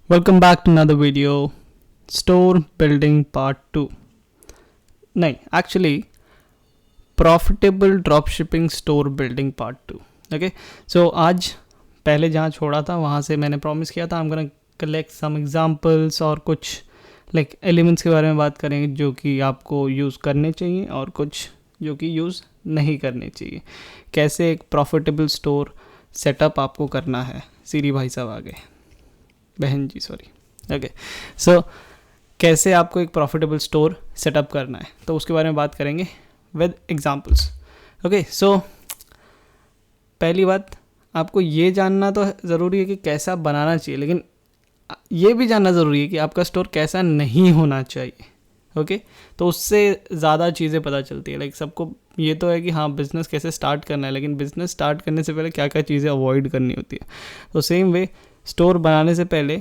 Welcome back to another video. Store building part 2. नहीं, actually profitable dropshipping store building part 2. Okay, so आज पहले जहाँ छोड़ा था वहाँ से मैंने प्रॉमिस किया था I'm gonna collect some examples और कुछ like elements के बारे में बात करेंगे जो कि आपको यूज़ करने चाहिए और कुछ जो कि यूज़ नहीं करने चाहिए. कैसे एक प्रॉफिटेबल स्टोर सेटअप आपको करना है. सीरी भाई साहब आ गए, बहन जी सॉरी. ओके, सो कैसे आपको एक प्रॉफिटेबल स्टोर सेटअप करना है तो उसके बारे में बात करेंगे विद एग्जांपल्स. ओके, सो पहली बात आपको ये जानना तो ज़रूरी है कि कैसा बनाना चाहिए, लेकिन ये भी जानना ज़रूरी है कि आपका स्टोर कैसा नहीं होना चाहिए. ओके, तो उससे ज़्यादा चीज़ें पता चलती है. लाइक सबको ये तो है कि हाँ बिज़नेस कैसे स्टार्ट करना है, लेकिन बिज़नेस स्टार्ट करने से पहले क्या क्या चीज़ें अवॉइड करनी होती है. तो सेम वे स्टोर बनाने से पहले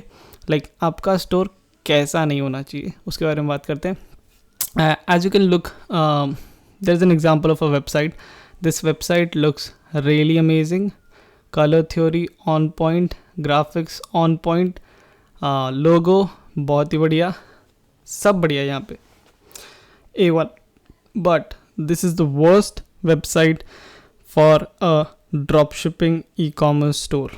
लाइक आपका स्टोर कैसा नहीं होना चाहिए उसके बारे में बात करते हैं. As you can look, there is an example of a website. This website looks really amazing. Colour theory on point, graphics on point, logo बहुत ही बढ़िया, सब बढ़िया यहाँ पे A1. But this is the worst website for a drop shipping e commerce store.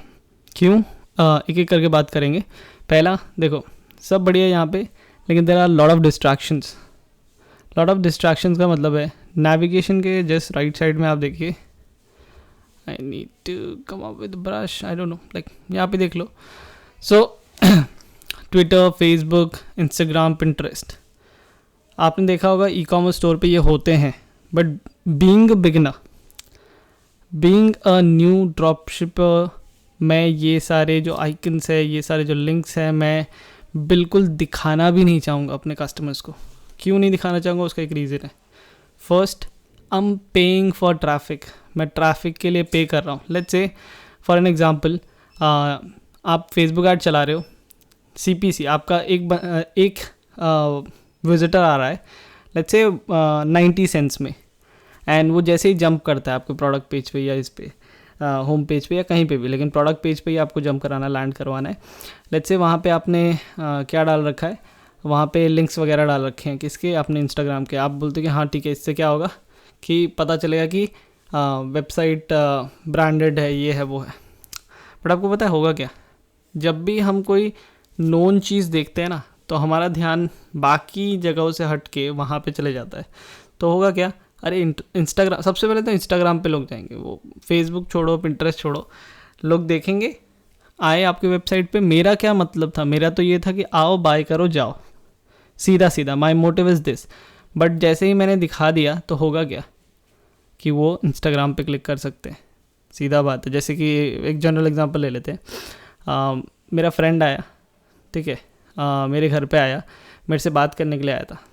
क्यों? एक एक करके बात करेंगे. पहला देखो, सब बढ़िया यहाँ पे, लेकिन there are lot of distractions. Lot of distractions का मतलब है नेविगेशन के जस्ट राइट साइड में आप देखिए. I need to come up with brush, I don't know, like यहाँ पे देख लो. So Twitter, Facebook, Instagram, Pinterest, आपने देखा होगा ई कॉमर्स स्टोर पे ये होते हैं. But being a beginner, being a new drop शिपर, मैं ये सारे जो आइकन्स है, ये सारे जो लिंक्स हैं, मैं बिल्कुल दिखाना भी नहीं चाहूँगा अपने कस्टमर्स को. क्यों नहीं दिखाना चाहूँगा? उसका एक रीज़न है. First, I am paying for traffic. मैं ट्रैफिक के लिए पे कर रहा हूँ. Let's say for an example, आप फेसबुक ऐड चला रहे हो, CPC आपका एक विजिटर आ रहा है लेट्स से 90 सेंट्स में, एंड वो जैसे ही जंप करता है आपके प्रोडक्ट पेज पे या इस पे होम पेज पे या कहीं पे भी, लेकिन प्रोडक्ट पेज पे ही आपको जंप कराना, लैंड करवाना है. लेट्स से वहाँ पे आपने क्या डाल रखा है, वहाँ पे लिंक्स वगैरह डाल रखे हैं किसके, अपने इंस्टाग्राम के. आप बोलते हैं कि हाँ ठीक है, इससे क्या होगा कि पता चलेगा कि वेबसाइट ब्रांडेड है, ये है वो है. बट आपको पता है होगा क्या? जब भी हम कोई नोन चीज़ देखते हैं ना, तो हमारा ध्यान बाकी जगहों से हट के वहाँ पे चले जाता है. तो होगा क्या, अरे इंस्टाग्राम, सबसे पहले तो इंस्टाग्राम पे लोग जाएंगे, वो फेसबुक छोड़ो, पिंटरेस्ट छोड़ो, लोग देखेंगे, आए आपकी वेबसाइट पे. मेरा क्या मतलब था? मेरा तो ये था कि आओ बाय करो जाओ, सीधा सीधा, my motive is this. But जैसे ही मैंने दिखा दिया तो होगा क्या कि वो इंस्टाग्राम पे क्लिक कर सकते हैं. सीधा बात है. जैसे कि एक जनरल एग्जांपल ले लेते हैं. मेरा फ्रेंड आया, ठीक है, मेरे घर पे आया, मेरे से बात करने के लिए आया था.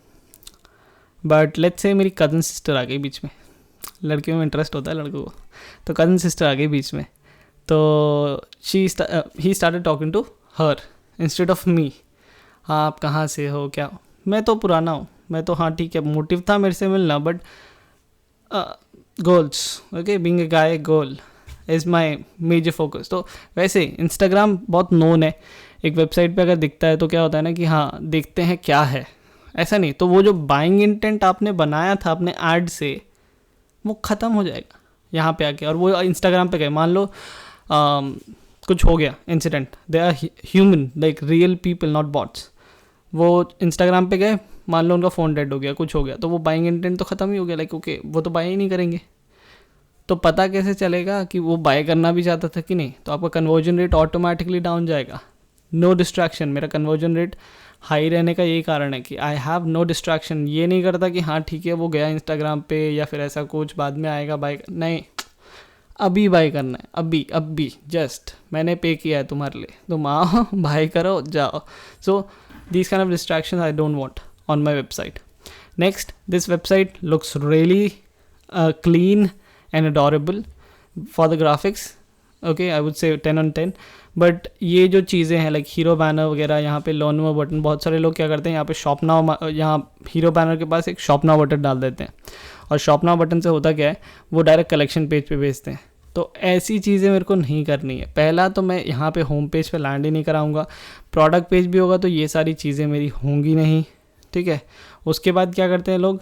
बट लेट्स से मेरी कज़न सिस्टर आ गई बीच में. लड़कियों में इंटरेस्ट होता है लड़कों को, तो कज़न सिस्टर आ गई बीच में. तो ही started talking to her instead of me. हाँ आप कहाँ से हो, क्या हो? मैं तो पुराना हूँ, मैं तो हाँ ठीक है, मोटिव था मेरे से मिलना, but goals, okay, being a guy, goal is my major focus. तो वैसे इंस्टाग्राम बहुत नोन है. एक वेबसाइट पे अगर दिखता है तो क्या होता है ना कि हाँ देखते हैं क्या है, ऐसा नहीं. तो वो जो बाइंग इंटेंट आपने बनाया था अपने ऐड से, वो ख़त्म हो जाएगा यहाँ पे आके. और वो इंस्टाग्राम पे गए, मान लो कुछ हो गया incident, they are human, like real people, not bots. वो इंस्टाग्राम पे गए, मान लो उनका फ़ोन डेड हो गया, कुछ हो गया, तो वो बाइंग इंटेंट तो ख़त्म ही हो गया. लाइक ओके, वो तो बाय ही नहीं करेंगे. तो पता कैसे चलेगा कि वो बाय करना भी चाहता था कि नहीं? तो आपका कन्वर्जन रेट ऑटोमेटिकली डाउन जाएगा. No distraction. मेरा कन्वर्जन रेट हाई रहने का यही कारण है कि आई हैव नो डिस्ट्रैक्शन. ये नहीं करता कि हाँ ठीक है वो गया इंस्टाग्राम पे या फिर ऐसा कुछ, बाद में आएगा बाय. नहीं, अभी बाय करना है, अभी अभी जस्ट मैंने पे किया है तुम्हारे लिए, तुम आओ बाय करो जाओ. So these kind of distraction I don't want on my website. Next, this website looks really clean and adorable for the graphics. Okay, I would say 10 on 10. But ये जो चीज़ें हैं लाइक हीरो बैनर वगैरह, यहाँ पे learn more button, बहुत सारे लोग क्या करते हैं यहाँ पे शॉप नाउ, यहाँ हीरो बैनर के पास एक शॉप नाउ बटन डाल देते हैं. और शॉप नाउ बटन से होता क्या है, वो डायरेक्ट कलेक्शन पेज पे भेजते हैं. तो ऐसी चीज़ें मेरे को नहीं करनी है। पहला तो मैं यहाँ पे होम पेज पे लैंड ही नहीं कराऊंगा, प्रोडक्ट पेज भी होगा तो ये सारी चीज़ें मेरी होंगी नहीं, ठीक है। उसके बाद क्या करते हैं लोग,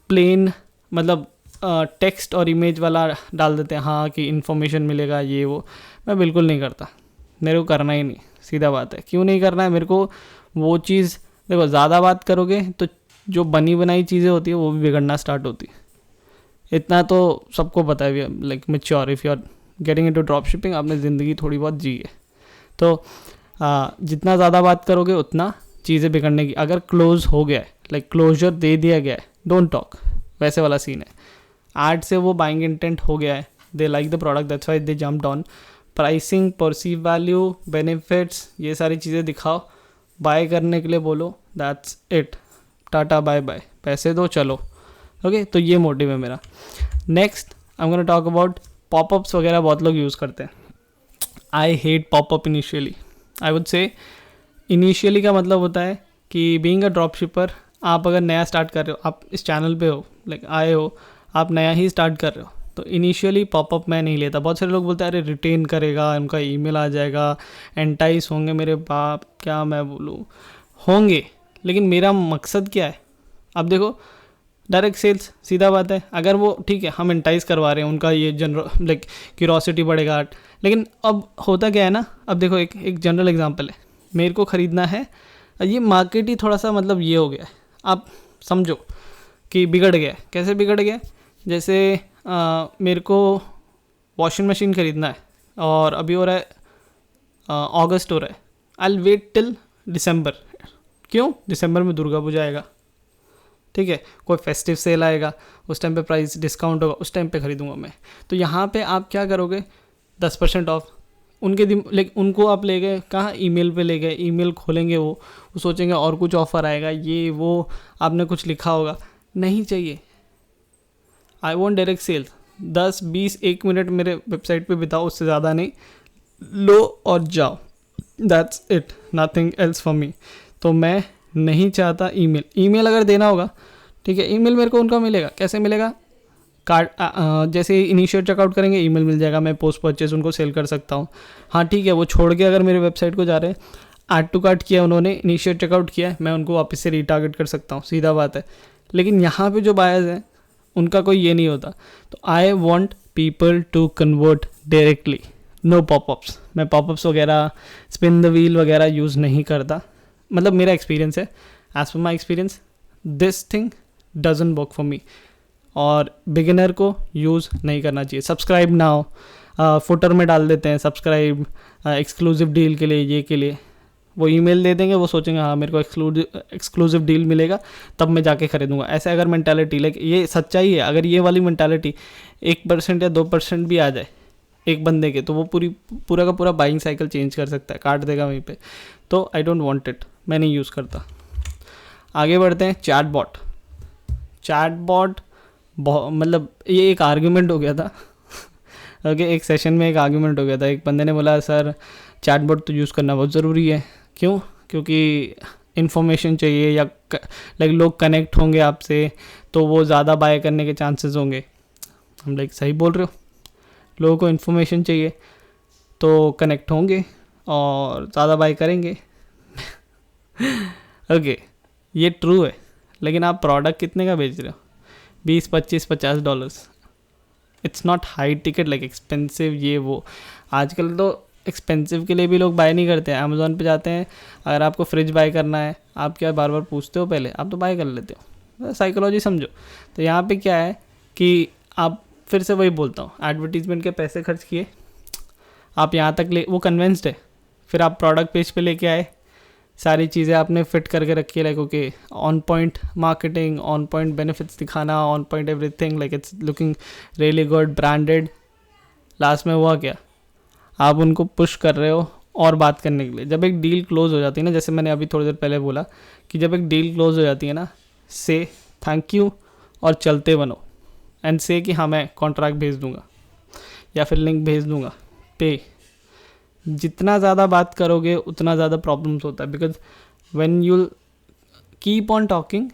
प्लेन मतलब टेक्स्ट और इमेज वाला डाल देते हैं, हाँ कि इन्फॉर्मेशन मिलेगा ये वो। मैं बिल्कुल नहीं करता, मेरे को करना ही नहीं, सीधा बात है। क्यों नहीं करना है मेरे को, वो चीज़ देखो ज़्यादा बात करोगे तो जो बनी बनाई चीज़ें होती है वो भी बिगड़ना स्टार्ट होती है। इतना तो सबको पता है, like mature if you are getting into drop shipping, आपने ज़िंदगी थोड़ी बहुत जी है। तो जितना ज़्यादा बात करोगे उतना चीज़ें बिगड़ने की। अगर क्लोज हो गया है, लाइक क्लोजर दे दिया गया है, डोंट टॉक, वैसे वाला सीन है। एड से वो बाइंग इंटेंट हो गया है, they like the product, that's why they jumped on. Pricing, perceive value, benefits, ये सारी चीज़ें दिखाओ, बाय करने के लिए बोलो, that's it, tata bye bye, पैसे दो चलो। ओके, तो ये मोटिव है मेरा। Next I am gonna talk about popups वगैरह बहुत लोग यूज़ करते हैं। I hate popup initially. I would say initially का मतलब होता है कि बीइंग अ ड्रॉप शिपर, आप अगर नया स्टार्ट कर रहे हो, आप इस चैनल पे हो, लाइक आए हो, आप नया ही स्टार्ट कर रहे हो, तो इनिशियली पॉपअप मैं नहीं लेता। बहुत सारे लोग बोलते हैं अरे रिटेन करेगा, उनका ईमेल आ जाएगा, एंटाइस होंगे, मेरे बाप क्या मैं बोलूँ, होंगे, लेकिन मेरा मकसद क्या है। अब देखो डायरेक्ट सेल्स, सीधा बात है, अगर वो ठीक है हम एंटाइज करवा रहे हैं, उनका ये जनरल लाइक क्यूरोसिटी बढ़ेगा, लेकिन अब होता क्या है ना, अब देखो एक जनरल एग्जांपल है, मेरे को ख़रीदना है, ये मार्केट ही थोड़ा सा मतलब ये हो गया है, आप समझो कि बिगड़ गया है। कैसे बिगड़ गया, जैसे मेरे को वॉशिंग मशीन ख़रीदना है और अभी हो रहा है अगस्त हो रहा है, I will wait till December. क्यों, दिसंबर में दुर्गा पूजा आएगा, ठीक है, कोई फेस्टिव सेल आएगा, उस टाइम पे प्राइस डिस्काउंट होगा, उस टाइम पे ख़रीदूंगा मैं। तो यहाँ पे आप क्या करोगे, 10% ऑफ, उनके उनको आप ले गए कहाँ, ईमेल पे ले गए, ईमेल खोलेंगे वो सोचेंगे और कुछ ऑफ़र आएगा, ये वो आपने कुछ लिखा होगा, नहीं चाहिए। I want direct sales, 10-20 1 minute मेरे वेबसाइट पे बिताओ, उससे ज़्यादा नहीं, लो और जाओ, that's it, nothing else for me. तो मैं नहीं चाहता ईमेल अगर देना होगा, ठीक है, ईमेल मेरे को उनका मिलेगा, कैसे मिलेगा, कार्ड जैसे इनिशिएट चेकआउट करेंगे ईमेल मिल जाएगा, मैं पोस्ट परचेज उनको सेल कर सकता हूँ। हाँ ठीक है, वो छोड़ के अगर मेरे वेबसाइट को जा रहे हैं, ऐड टू कार्ट किया उन्होंने, इनिशिएट चेकआउट किया है, मैं उनको वापस से रीटारगेट कर सकता हूँ, सीधा बात है। लेकिन यहाँ पे जो बायर्स हैं उनका कोई ये नहीं होता। तो I want people to convert directly, no popups. मैं पॉपअप्स वगैरह, स्पिन द व्हील वगैरह यूज़ नहीं करता, मतलब मेरा एक्सपीरियंस है, as per my experience this thing doesn't work for me, और बिगिनर को यूज़ नहीं करना चाहिए। सब्सक्राइब नाउ, फुटर में डाल देते हैं सब्सक्राइब, एक्सक्लूसिव डील के लिए, ये के लिए, वो ईमेल दे देंगे, वो सोचेंगे हाँ मेरे को एक्सक्लूसिव डील मिलेगा तब मैं जाके खरीदूंगा। ऐसे अगर मेंटालिटी, लाइक ये सच्चाई है, अगर ये वाली मेंटालिटी 1% या 2% भी आ जाए एक बंदे के, तो वो पूरा का पूरा बाइंग साइकिल चेंज कर सकता है, काट देगा वहीं पे। तो आई डोंट वांट इट, मैं नहीं यूज़ करता। आगे बढ़ते हैं, चैटबॉट मतलब ये एक आर्ग्यूमेंट हो गया था ओके, एक सेशन में एक आर्ग्यूमेंट हो गया था, एक बंदे ने बोला सर चैटबॉट तो यूज़ करना बहुत ज़रूरी है। क्यों, क्योंकि इन्फॉर्मेशन चाहिए, या लाइक लोग कनेक्ट होंगे आपसे तो वो ज़्यादा बाय करने के चांसेस होंगे। हम लाइक सही बोल रहे हो, लोगों को इन्फॉर्मेशन चाहिए तो कनेक्ट होंगे और ज़्यादा बाय करेंगे ओके, ये ट्रू है, लेकिन आप प्रोडक्ट कितने का बेच रहे हो, 20, 25, $50। It's not high ticket like expensive, ये वो। आजकल तो एक्सपेंसिव के लिए भी लोग बाय नहीं करते हैं, अमेज़ॉन पे जाते हैं, अगर आपको फ्रिज बाय करना है, आप क्या बार बार पूछते हो, पहले आप तो बाय कर लेते हो, साइकोलॉजी समझो। तो यहाँ पे क्या है कि आप, फिर से वही बोलता हूँ, एडवर्टीजमेंट के पैसे खर्च किए, आप यहाँ तक वो कन्विंस्ड है, फिर आप प्रोडक्ट पेज पे लेके आए, सारी चीज़ें आपने फिट करके रखी है, like okay on point marketing, on point benefits दिखाना, on point everything, like it's looking really good, branded. Last में हुआ क्या, आप उनको पुश कर रहे हो और बात करने के लिए। जब एक डील क्लोज हो जाती है ना, जैसे मैंने अभी थोड़ी देर पहले बोला कि जब एक डील क्लोज हो जाती है ना, से थैंक यू और चलते बनो, एंड से कि हाँ मैं कॉन्ट्रैक्ट भेज दूँगा या फिर लिंक भेज दूँगा पे। जितना ज़्यादा बात करोगे उतना ज़्यादा प्रॉब्लम्स होता है, because when you keep on talking,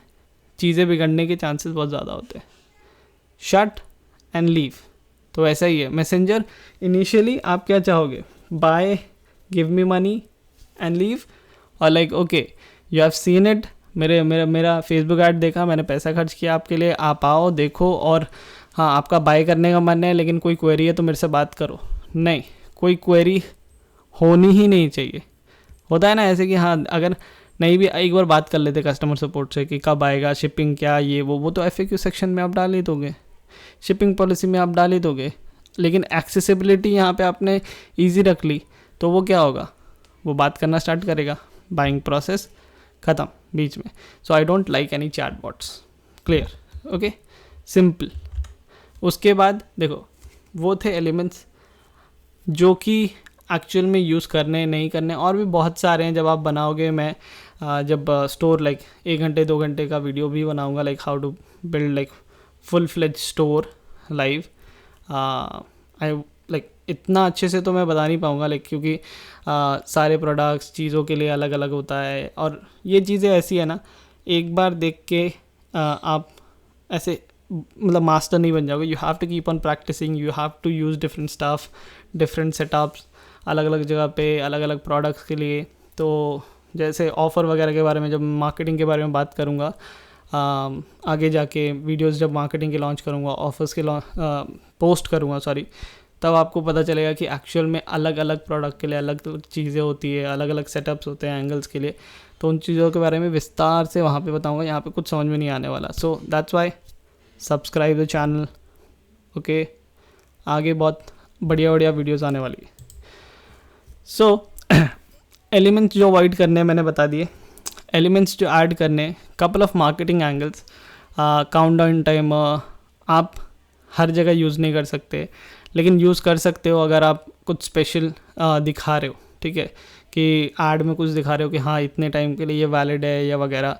चीज़ें बिगड़ने के चांसेस बहुत ज़्यादा होते हैं। शट एंड लीव, तो ऐसा ही है मैसेंजर। इनिशियली आप क्या चाहोगे, bye, give me money and leave, और like okay you have seen it, मेरा फेसबुक ऐड देखा, मैंने पैसा खर्च किया आपके लिए, आप आओ देखो, और हाँ आपका बाय करने का मन है लेकिन कोई क्वेरी है तो मेरे से बात करो। नहीं, कोई क्वेरी होनी ही नहीं चाहिए। होता है ना ऐसे कि हाँ अगर नहीं भी एक बार बात कर लेते कस्टमर सपोर्ट से कि कब आएगा, शिपिंग क्या, ये वो तो FAQ सेक्शन में आप डाल ही दोगे, शिपिंग पॉलिसी में आप डाल ही दोगे। लेकिन एक्सेसिबिलिटी यहाँ पे आपने इजी रख ली तो वो क्या होगा, वो बात करना स्टार्ट करेगा, बाइंग प्रोसेस ख़त्म बीच में। So I don't like any chat bots, clear, okay, simple. उसके बाद देखो वो थे एलिमेंट्स जो कि एक्चुअल में यूज़ करने नहीं करने, और भी बहुत सारे हैं जब आप बनाओगे। मैं जब स्टोर लाइक 1 घंटे 2 घंटे का वीडियो भी बनाऊंगा, like how to build like full fledge store live. I like इतना अच्छे से तो मैं बता नहीं पाऊँगा लाइक, क्योंकि सारे प्रोडक्ट्स चीज़ों के लिए अलग अलग होता है, और ये चीज़ें ऐसी है ना, एक बार देख के आप ऐसे मतलब मास्टर नहीं बन जाओगे। You have to keep on practising, you have to use different stuff, different setups, अलग अलग जगह पे अलग अलग प्रोडक्ट्स के लिए। तो जैसे ऑफ़र वगैरह के बारे में, जब मार्केटिंग के बारे में बात करूँगा आगे जाके, वीडियोस जब मार्केटिंग के लॉन्च करूँगा, ऑफर्स के पोस्ट करूँगा सॉरी, तब आपको पता चलेगा कि एक्चुअल में अलग अलग प्रोडक्ट के लिए अलग अलग चीज़ें होती है, अलग अलग सेटअप्स होते हैं एंगल्स के लिए। तो उन चीज़ों के बारे में विस्तार से वहाँ पे बताऊँगा, यहाँ पे कुछ समझ में नहीं आने वाला। So that's why subscribe the channel, okay. आगे बहुत बढ़िया बढ़िया वीडियोस आने वाली है। सो एलिमेंट्स जो अवॉइड करने मैंने बता दिए, एलिमेंट्स जो ऐड करने, couple of marketing angles, countdown timer आप हर जगह यूज़ नहीं कर सकते, लेकिन यूज़ कर सकते हो अगर आप कुछ स्पेशल दिखा रहे हो, ठीक है, कि ऐड में कुछ दिखा रहे हो कि हाँ इतने टाइम के लिए ये वैलिड है या वगैरह,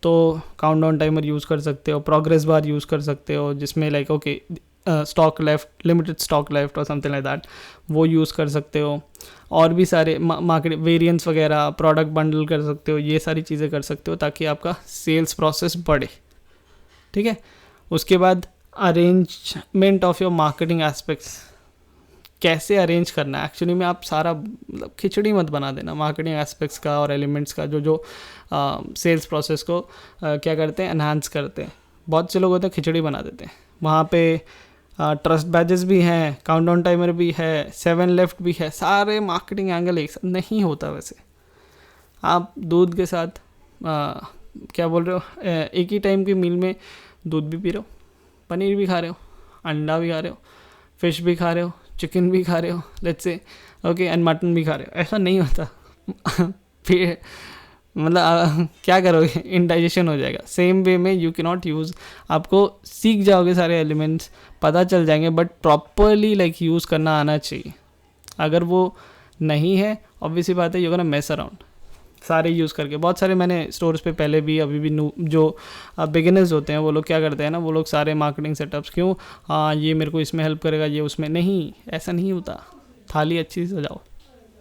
तो काउंटडाउन टाइमर यूज़ कर सकते हो, प्रोग्रेस बार यूज़ कर सकते हो जिसमें like okay stock left, limited stock left और समथिंग लाइक दैट, वो यूज़ कर सकते हो। और भी सारे मार्केट वेरिएंट्स वगैरह, प्रोडक्ट बंडल कर सकते हो, ये सारी चीज़ें कर सकते हो ताकि आपका सेल्स प्रोसेस बढ़े, ठीक है। उसके बाद arrangement of your marketing aspects, कैसे अरेंज करना है। एक्चुअली में आप सारा मतलब खिचड़ी मत बना देना मार्केटिंग एस्पेक्ट्स का और एलिमेंट्स का, जो सेल्स प्रोसेस को क्या करते हैं, एनहांस करते हैं। बहुत से लोग होते हैं खिचड़ी बना देते हैं। वहाँ पे ट्रस्ट बैजेस भी हैं, काउंटडाउन टाइमर भी है, 7 लेफ्ट भी है, सारे मार्केटिंग एंगल एक साथ नहीं होता। वैसे आप दूध के साथ क्या बोल रहे हो, एक ही टाइम की मील में दूध भी पी रहे हो, पनीर भी खा रहे हो, अंडा भी खा रहे हो, फिश भी खा रहे हो, चिकन भी खा रहे हो, let's say okay, and mutton भी खा रहे हो। ऐसा नहीं होता फिर मतलब क्या करोगे, इनडाइजेशन हो जाएगा। सेम वे में यू कैन नॉट यूज़, आपको सीख जाओगे सारे एलिमेंट्स, पता चल जाएंगे, बट प्रॉपरली लाइक यूज़ करना आना चाहिए। अगर वो नहीं है, ऑब्वियसली बात है, यू गोना मेस अराउंड सारे यूज़ करके। बहुत सारे मैंने स्टोर्स पे पहले भी अभी भी जो बिगिनर्स होते हैं वो लोग क्या करते हैं ना, वो लोग सारे मार्केटिंग सेटअप्स, क्यों, हाँ ये मेरे को इसमें हेल्प करेगा, ये उसमें, नहीं, ऐसा नहीं होता। थाली अच्छी से सजाओ,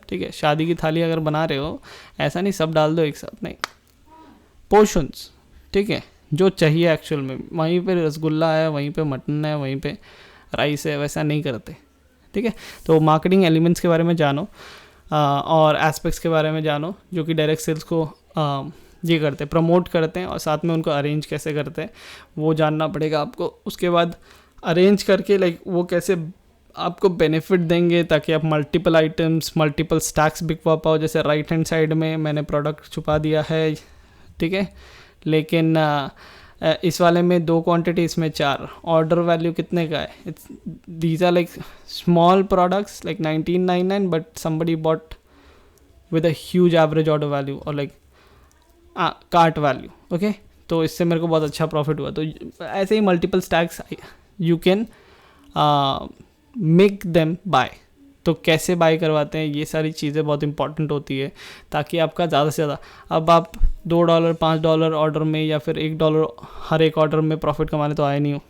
ठीक है, शादी की थाली अगर बना रहे हो, ऐसा नहीं सब डाल दो एक साथ, नहीं, पोर्शंस, ठीक है, जो चाहिए एक्चुअल में। वहीं पे रसगुल्ला है, वहीं पे मटन है, वहीं पे राइस है, वैसा नहीं करते, ठीक है। तो मार्केटिंग एलिमेंट्स के बारे में जानो और एस्पेक्ट्स के बारे में जानो, जो कि डायरेक्ट सेल्स को ये करते हैं, प्रमोट करते हैं, और साथ में उनको अरेंज कैसे करते हैं वो जानना पड़ेगा आपको। उसके बाद अरेंज करके लाइक वो कैसे आपको बेनिफिट देंगे ताकि आप मल्टीपल आइटम्स, मल्टीपल स्टैक्स बिकवा पाओ। जैसे राइट हैंड साइड में मैंने प्रोडक्ट छुपा दिया है, ठीक है, लेकिन इस वाले में 2 क्वांटिटी, इसमें 4। ऑर्डर वैल्यू कितने का है, these are like small products like 1999, but somebody bought with a huge average order value और लाइक कार्ट वैल्यू, ओके। तो इससे मेरे को बहुत अच्छा प्रॉफिट हुआ। तो ऐसे ही multiple stacks you can make them buy. तो कैसे बाय करवाते हैं, ये सारी चीज़ें बहुत इंपॉर्टेंट होती है ताकि आपका ज़्यादा से ज़्यादा, अब आप $2 $5 ऑर्डर में या फिर $1 हर एक ऑर्डर में प्रॉफिट कमाने तो आए नहीं हो।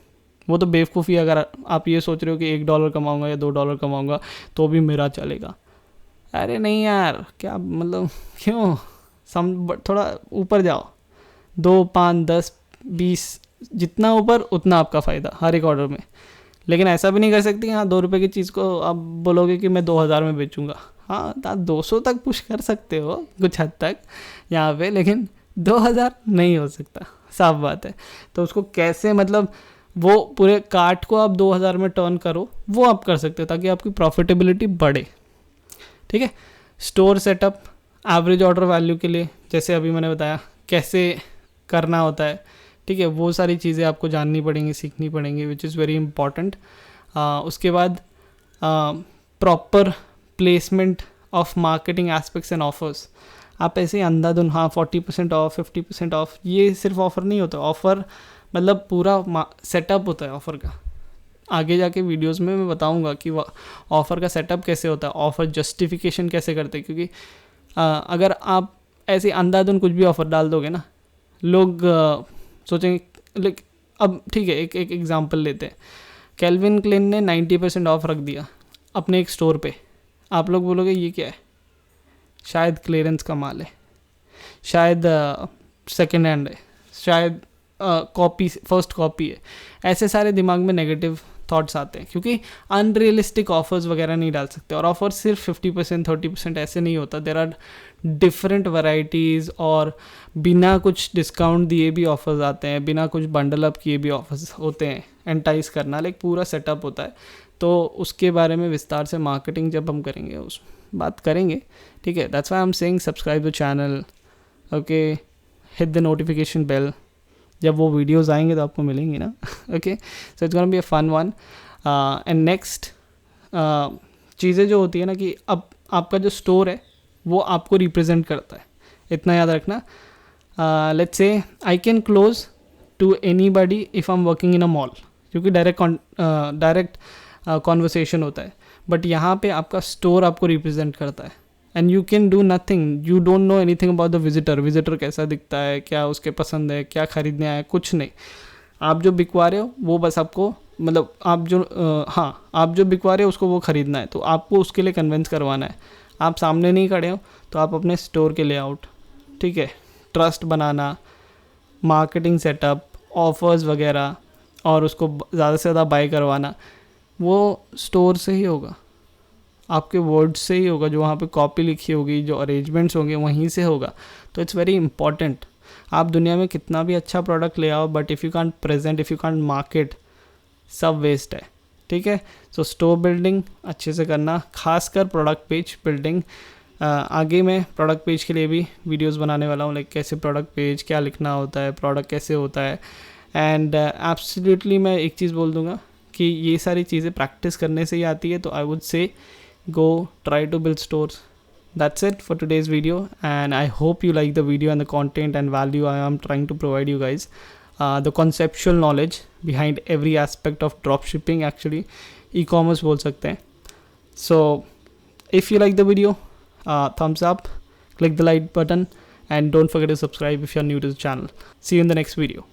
वो तो बेवकूफ़ी। अगर आप ये सोच रहे हो कि $1 कमाऊंगा या $2 कमाऊंगा तो भी मेरा चलेगा, अरे नहीं यार, क्या मतलब, क्यों, थोड़ा ऊपर जाओ, 2 5 10 20, जितना ऊपर उतना आपका फ़ायदा हर एक ऑर्डर में। लेकिन ऐसा भी नहीं कर सकती हाँ 2 रुपये की चीज़ को आप बोलोगे कि मैं 2000 में बेचूंगा। हाँ आप 200 तक पुश कर सकते हो कुछ हद तक यहाँ पे, लेकिन 2000 नहीं हो सकता, साफ बात है। तो उसको कैसे मतलब वो पूरे कार्ट को आप 2000 में टर्न करो, वो आप कर सकते हो ताकि आपकी प्रॉफिटेबिलिटी बढ़े। ठीक है, store setup average order value के लिए जैसे अभी मैंने बताया कैसे करना होता है। ठीक है, वो सारी चीज़ें आपको जाननी पड़ेंगी, सीखनी पड़ेंगी, विच इज़ वेरी इंपॉर्टेंट। उसके बाद proper placement of marketing aspects and offers. आप ऐसे ही अंधाधुन हाँ 40% ऑफ 50% ऑफ, ये सिर्फ ऑफ़र नहीं होता, ऑफ़र मतलब पूरा सेटअप होता है ऑफ़र का। आगे जाके वीडियोस में मैं बताऊंगा कि ऑफ़र का सेटअप कैसे होता है, ऑफ़र जस्टिफिकेशन कैसे करते हैं, क्योंकि अगर आप ऐसे अंधाधुन कुछ भी ऑफ़र डाल दोगे ना, लोग सोचेंगे। लाइक अब ठीक है, एक एग्जांपल लेते हैं। कैल्विन क्लेन ने 90% ऑफ रख दिया अपने एक स्टोर पे। आप लोग बोलोगे ये क्या है, शायद क्लियरेंस का माल है, शायद सेकेंड हैंड है, शायद कॉपी फर्स्ट कॉपी है। ऐसे सारे दिमाग में नेगेटिव थॉट्स आते हैं, क्योंकि अनरियलिस्टिक ऑफर्स वगैरह नहीं डाल सकते। और ऑफर सिर्फ 50% 30% ऐसे नहीं होता, देर आर डिफरेंट वैरायटीज़, और बिना कुछ डिस्काउंट दिए भी ऑफर्स आते हैं, बिना कुछ बंडल अप किए भी ऑफर्स होते हैं। एंटाइज करना लाइक पूरा सेटअप होता है। तो उसके बारे में विस्तार से मार्केटिंग जब हम करेंगे उस बात करेंगे। ठीक है, that's why I am saying subscribe the channel, okay, hit the notification bell. जब वो वीडियोस आएंगे तो आपको मिलेंगी ना। Okay, so it's gonna be a fun one. And next चीज़ें जो होती है ना कि अब आपका जो स्टोर है वो आपको रिप्रेजेंट करता है, इतना याद रखना। Let's say I can close to anybody if I am working in a mall, क्योंकि डायरेक्ट कॉन्वर्सेशन होता है। बट यहाँ पे आपका स्टोर आपको रिप्रेजेंट करता है, and you can do nothing, you don't know anything about the visitor कैसा दिखता है, क्या उसके पसंद है, क्या खरीदने आया, कुछ नहीं। आप जो बिकवा रहे हो वो बस आपको मतलब आप जो बिकवा रहे हो उसको वो ख़रीदना है, तो आपको उसके लिए कन्विंस करवाना है। आप सामने नहीं खड़े हो तो आप अपने स्टोर के लेआउट, ठीक है, ट्रस्ट बनाना, मार्केटिंग सेटअप, ऑफर्स वगैरह, और उसको ज़्यादा से ज़्यादा बाय करवाना, वो स्टोर से ही होगा, आपके वर्ड्स से ही होगा। जो वहाँ पे कॉपी लिखी होगी, जो अरेंजमेंट्स होंगे वहीं से होगा। तो इट्स वेरी इंपॉर्टेंट। आप दुनिया में कितना भी अच्छा प्रोडक्ट ले आओ, but if you can't present, if you can't market, सब वेस्ट है। ठीक है, सो स्टोर बिल्डिंग अच्छे से करना, खासकर प्रोडक्ट पेज बिल्डिंग। आगे मैं प्रोडक्ट पेज के लिए भी वीडियोस बनाने वाला हूँ, लाइक कैसे प्रोडक्ट पेज, क्या लिखना होता है, प्रोडक्ट कैसे होता है। एंड एब्सोल्युटली मैं एक चीज़ बोल दूँगा कि ये सारी चीज़ें प्रैक्टिस करने से ही आती है। तो आई वुड से go try to build stores. That's it for today's video, and I hope you like the video and the content and value I am trying to provide you guys. The conceptual knowledge behind every aspect of dropshipping, actually e-commerce बोल सकते हैं. So if you like the video, thumbs up, click the like button, and don't forget to subscribe if you're new to the channel. See you in the next video.